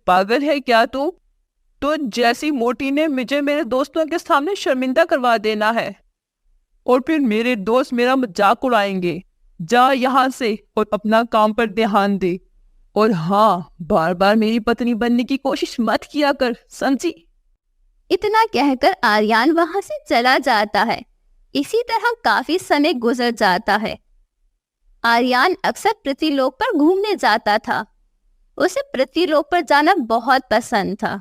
پاگل ہے کیا تو جیسی موٹی نے مجھے میرے دوستوں کے سامنے شرمندہ کروا دینا ہے اور پھر میرے دوست میرا مذاق اڑائیں گے۔ جا یہاں سے اور اپنا کام پر دھیان دے، اور ہاں، بار بار میری پتنی بننے کی کوشش مت کیا کر، سمجھی؟ اتنا کہہ کر آریان وہاں سے چلا جاتا ہے۔ اسی طرح کافی سمے گزر جاتا ہے۔ آریان اکثر پرتھی لوک پر گھومنے جاتا تھا۔ اسے پرتھوی لوک پر جانا بہت پسند تھا۔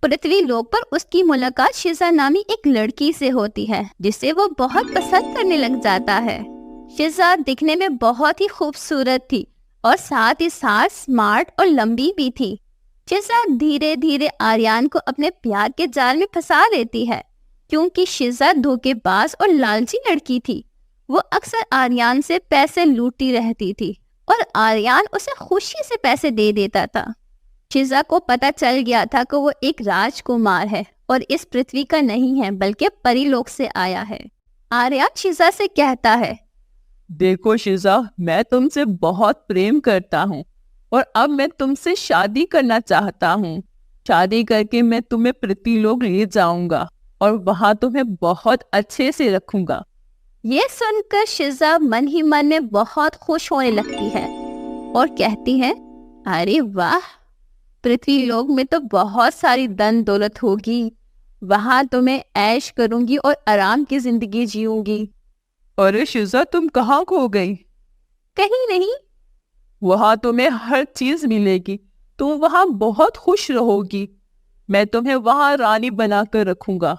پرتھوی لوک پر اس کی ملاقات شزا نامی ایک لڑکی سے ہوتی ہے جسے وہ بہت پسند کرنے لگ جاتا ہے۔ شزا دکھنے میں بہت ہی خوبصورت تھی اور ساتھ ہی ساتھ اسمارٹ اور لمبی بھی تھی۔ شزا دھیرے دھیرے آریان کو اپنے پیار کے جال میں پھنسا لیتی ہے، کیونکہ شزا دھوکے باز اور لالچی لڑکی تھی۔ وہ اکثر آریان سے پیسے لوٹتی رہتی تھی اور آریان اسے خوشی سے پیسے دے دیتا تھا۔ شزا کو پتہ چل گیا تھا کہ وہ ایک راجکمار ہے اور اس پرتھوی کا نہیں ہے بلکہ پری لوک سے آیا ہے۔ آریان شزا سے کہتا ہے، دیکھو شزا، میں تم سے بہت پریم کرتا ہوں اور اب میں تم سے شادی کرنا چاہتا ہوں۔ شادی کر کے میں تمہیں پرتھوی لوک لے جاؤں گا اور وہاں تمہیں بہت اچھے سے رکھوں گا۔ یہ سن کر شزا من ہی من میں بہت خوش ہونے لگتی ہے اور کہتی ہے، ارے واہ، پرتھوی لوک میں تو بہت ساری دن دولت ہوگی، وہاں تو میں عیش کروں گی اور آرام کی زندگی جیوں گی۔ ارے شزا، تم کہاں کھو گئی؟ کہیں نہیں، وہاں تمہیں ہر چیز ملے گی، تم وہاں بہت خوش رہو گی، میں تمہیں وہاں رانی بنا کر رکھوں گا۔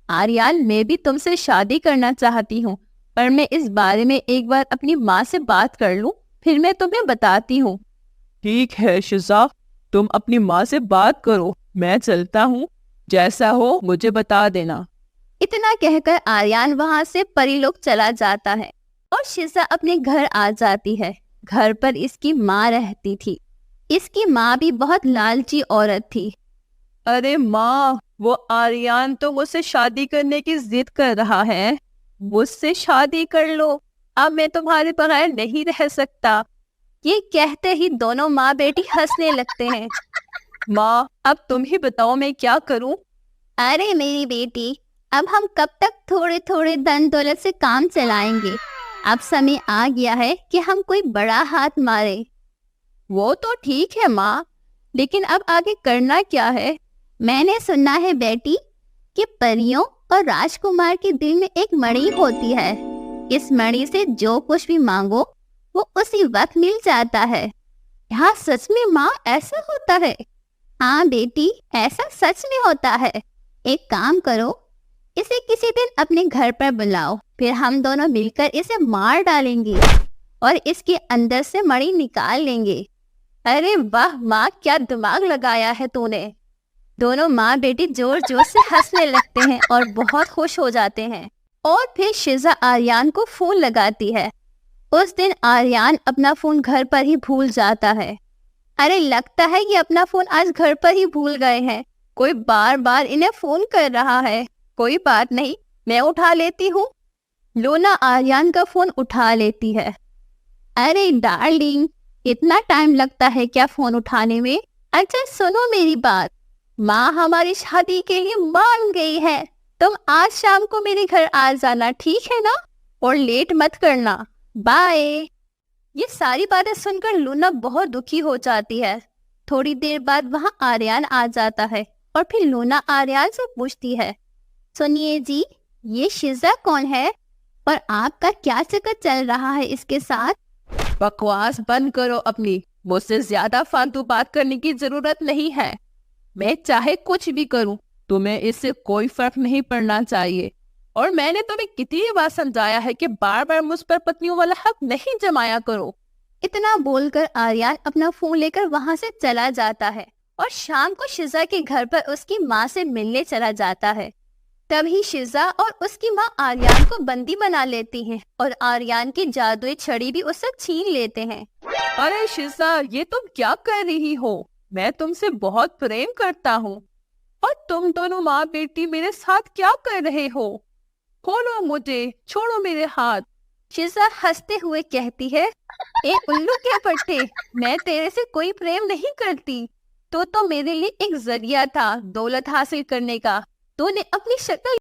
آریان، میں بھی تم سے شادی کرنا چاہتی ہوں، پر میں اس بارے میں ایک بار اپنی ماں سے بات کر لوں، پھر میں تمہیں بتاتی ہوں۔ ٹھیک ہے شزا، تم اپنی ماں سے بات کرو، میں چلتا ہوں، جیسا ہو مجھے بتا دینا۔ اتنا کہہ کر آریان وہاں سے پری لوک چلا جاتا ہے اور شزا اپنے گھر آ جاتی ہے۔ گھر پر اس کی ماں رہتی تھی۔ اس کی ماں بھی بہت لالچی عورت تھی۔ ارے ماں، وہ آریان تو مجھ سے شادی کرنے کی ضد کر رہا ہے، مجھ سے شادی کر لو، اب میں تمہارے بغیر نہیں رہ سکتا۔ یہ کہتے ہی دونوں ماں بیٹی ہنسنے لگتے ہیں۔ ماں، اب تم ہی بتاؤ میں کیا کروں؟ ارے میری بیٹی، اب ہم کب تک تھوڑے تھوڑے دن دولت سے کام چلائیں گے؟ اب سمے آ گیا ہے کہ ہم کوئی بڑا ہاتھ مارے۔ وہ تو ٹھیک ہے ماں، لیکن اب آگے کرنا کیا ہے؟ میں نے سنا ہے بیٹی کہ پریوں اور راجکمار کے دل میں ایک مڑی ہوتی ہے۔ اس مڑی سے جو کچھ بھی مانگو وہ اسی وقت مل جاتا ہے۔ ہاں سچ میں ماں، ایسا ہوتا ہے؟ ہاں بیٹی، ایسا سچ میں ہوتا ہے۔ ایک کام کرو، اسے کسی دن اپنے گھر پر بلاؤ، پھر ہم دونوں مل کر اسے مار ڈالیں گے اور اس کے اندر سے مڑی نکال لیں گے۔ ارے واہ ماں، کیا دماغ لگایا ہے تو نے۔ دونوں ماں بیٹی زور زور سے ہنسنے لگتے ہیں اور بہت خوش ہو جاتے ہیں۔ اور پھر شزا آریان کو فون لگاتی ہے۔ اس دن آریان اپنا فون گھر پر ہی بھول جاتا ہے۔ ارے لگتا ہے یہ اپنا فون آج گھر پر ہی بھول گئے ہیں، کوئی بار بار انہیں فون کر رہا ہے۔ کوئی بات نہیں، میں اٹھا لیتی ہوں۔ لونا آریان کا فون اٹھا لیتی ہے۔ ارے ڈارلنگ، اتنا ٹائم لگتا ہے کیا فون اٹھانے میں؟ اچھا سنو میری بات، ماں ہماری شادی کے لیے مان گئی ہے، تم آج شام کو میرے گھر آ جانا، ٹھیک ہے نا؟ اور لیٹ مت کرنا، بائے۔ یہ ساری باتیں سن کر لونا بہت دکھی ہو جاتی ہے۔ تھوڑی دیر بعد وہاں آریان آ جاتا ہے اور پھر لونا آریان سے پوچھتی ہے، سنیے جی، یہ شزا کون ہے اور آپ کا کیا چکر چل رہا ہے اس کے ساتھ؟ بکواس بند کرو اپنی، مجھ سے زیادہ فالتو بات کرنے کی ضرورت نہیں ہے۔ میں چاہے کچھ بھی کروں، تمہیں اس سے کوئی فرق نہیں پڑنا چاہیے، اور میں نے تمہیں کتنی بار سمجھایا ہے کہ بار بار مجھ پر پتنیوں والا حق نہیں جمایا کرو۔ اتنا بول کر آریان اپنا فون لے کر وہاں سے چلا جاتا ہے اور شام کو شزا کے گھر پر اس کی ماں سے ملنے چلا جاتا ہے۔ تبھی شزا اور اس کی ماں آریان کو بندی بنا لیتی ہیں اور آریان کی جادوئی چھڑی بھی اس سے چھین لیتے ہیں۔ ارے شزا، یہ تم کیا کر رہی ہو؟ میں تم سے بہت پریم کرتا ہوں، اور تم دونوں ماں بیٹی میرے ساتھ کیا کر رہے ہو؟ کھولو مجھے، چھوڑو میرے ہاتھ۔ شیزا ہنستے ہوئے کہتی ہے، اے الو کے پٹے، میں تیرے سے کوئی پریم نہیں کرتی، تو میرے لیے ایک ذریعہ تھا دولت حاصل کرنے کا، تو نے اپنی شکل